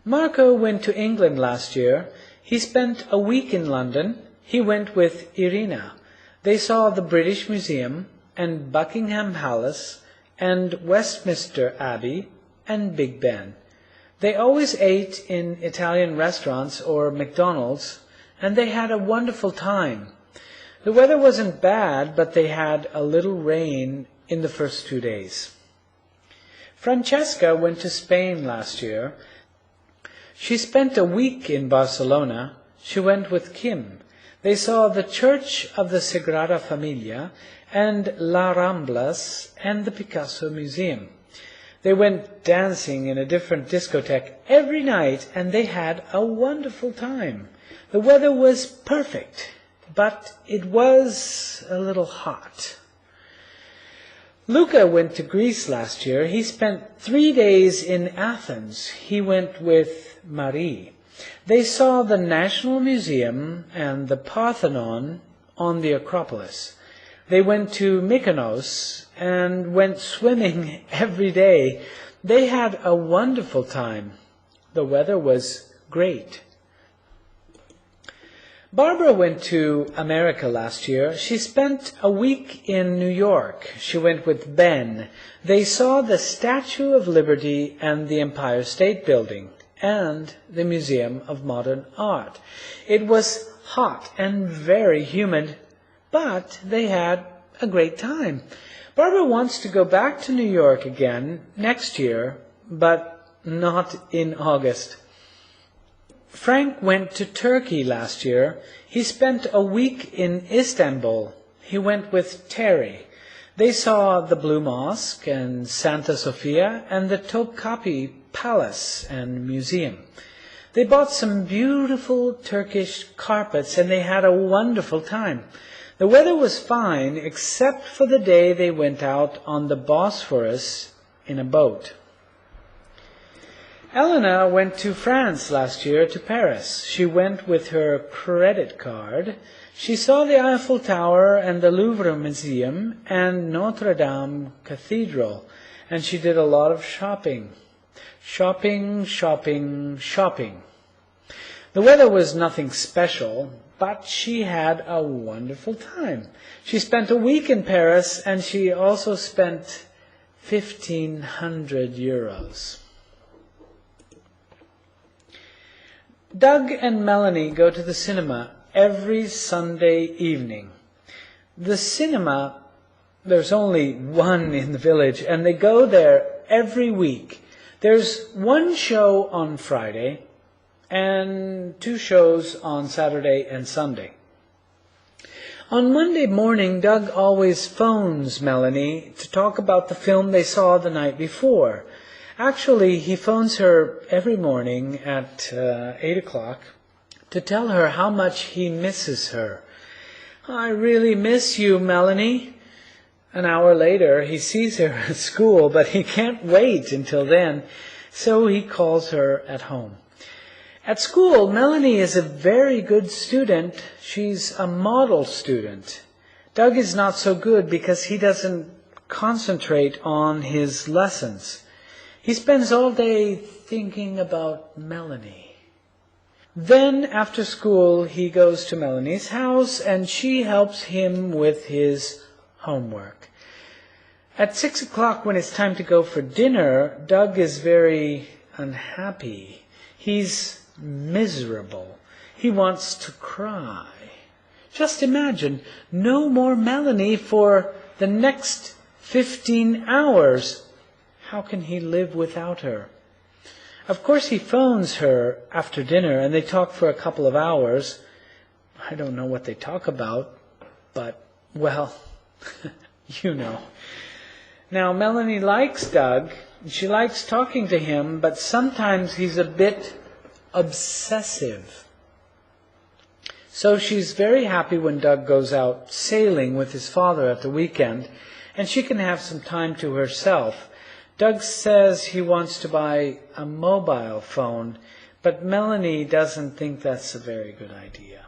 Marco went to England last year. He spent a week in London. He went with Irina. They saw the British Museum and Buckingham Palace and Westminster Abbey and Big Ben. They always ate in Italian restaurants or McDonald's, and they had a wonderful time. The weather wasn't bad, but they had a little rain in the first 2 days. Francesca went to Spain last year. She spent a week in Barcelona. She went with Kim. They saw the church of the Sagrada Familia and La Ramblas and the Picasso Museum. They went dancing in a different discotheque every night, and they had a wonderful time. The weather was perfect, but it was a little hot. Luca went to Greece last year. He spent 3 days in Athens. He went with Marie. They saw the National Museum and the Parthenon on the Acropolis. They went to Mykonos and went swimming every day. They had a wonderful time. The weather was great. Barbara went to America last year. She spent a week in New York. She went with Ben. They saw the Statue of Liberty and the Empire State Building and the Museum of Modern Art. It was hot and very humid, but they had a great time. Barbara wants to go back to New York again next year, but not in August. Frank went to Turkey last year. He spent a week in Istanbul. He went with Terry. They saw the Blue Mosque and Santa Sofia and the Topkapi Palace and Museum. They bought some beautiful Turkish carpets and they had a wonderful time. The weather was fine except for the day they went out on the Bosphorus in a boat. Elena went to France last year, to Paris. She went with her credit card. She saw the Eiffel Tower and the Louvre Museum and Notre Dame Cathedral, and she did a lot of shopping. Shopping, shopping, shopping. The weather was nothing special, but she had a wonderful time. She spent a week in Paris, and she also spent 1,500 euros. Doug and Melanie go to the cinema every Sunday evening. The cinema, there's only one in the village, and they go there every week. There's one show on Friday and 2 shows on Saturday and Sunday. On Monday morning, Doug always phones Melanie to talk about the film they saw the night before. Actually, he phones her every morning at 8 o'clock to tell her how much he misses her. "I really miss you, Melanie." An hour later, he sees her at school, but he can't wait until then, so he calls her at home. At school, Melanie is a very good student. She's a model student. Doug is not so good because he doesn't concentrate on his lessons. He spends all day thinking about Melanie. Then, after school, he goes to Melanie's house, and she helps him with his homework. At 6 o'clock, when it's time to go for dinner, Doug is very unhappy. He's miserable. He wants to cry. Just imagine, no more Melanie for the next 15 hours. How can he live without her? Of course, he phones her after dinner, and they talk for a couple of hours. I don't know what they talk about, but, well, you know. Now, Melanie likes Doug. She likes talking to him, but sometimes he's a bit obsessive. So she's very happy when Doug goes out sailing with his father at the weekend, and she can have some time to herself. Doug says he wants to buy a mobile phone, but Melanie doesn't think that's a very good idea.